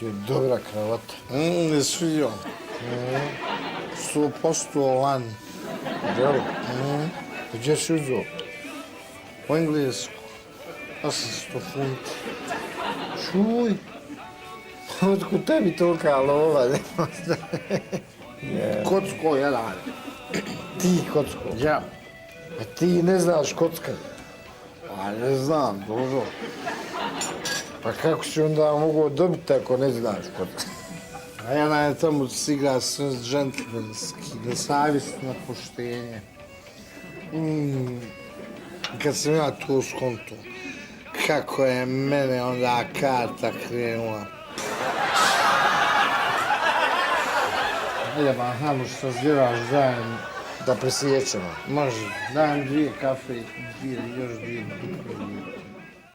Ti je dobra kravata. Ne sviđa. 100% lani. Jel? Gdje si uzeo? U Englesku. 800 funti. Čuj. Otkud tebi tolika lova? Kocko jedan. Ti kocko. Ja. A ti ne znaš kockati. A ne znam, dobro. Pa kako si onda mogao dobiti ako ne znaš kockati? A ja je tamo igra sve džentlmenski, nesavjesno poštenje. Kad sam ja to skonto, kako je mene onda karta krenula. Idemo, hajmo što zbiraš zajedno. Da presjećemo. Može, dajem 2 kafe, još 2 duple.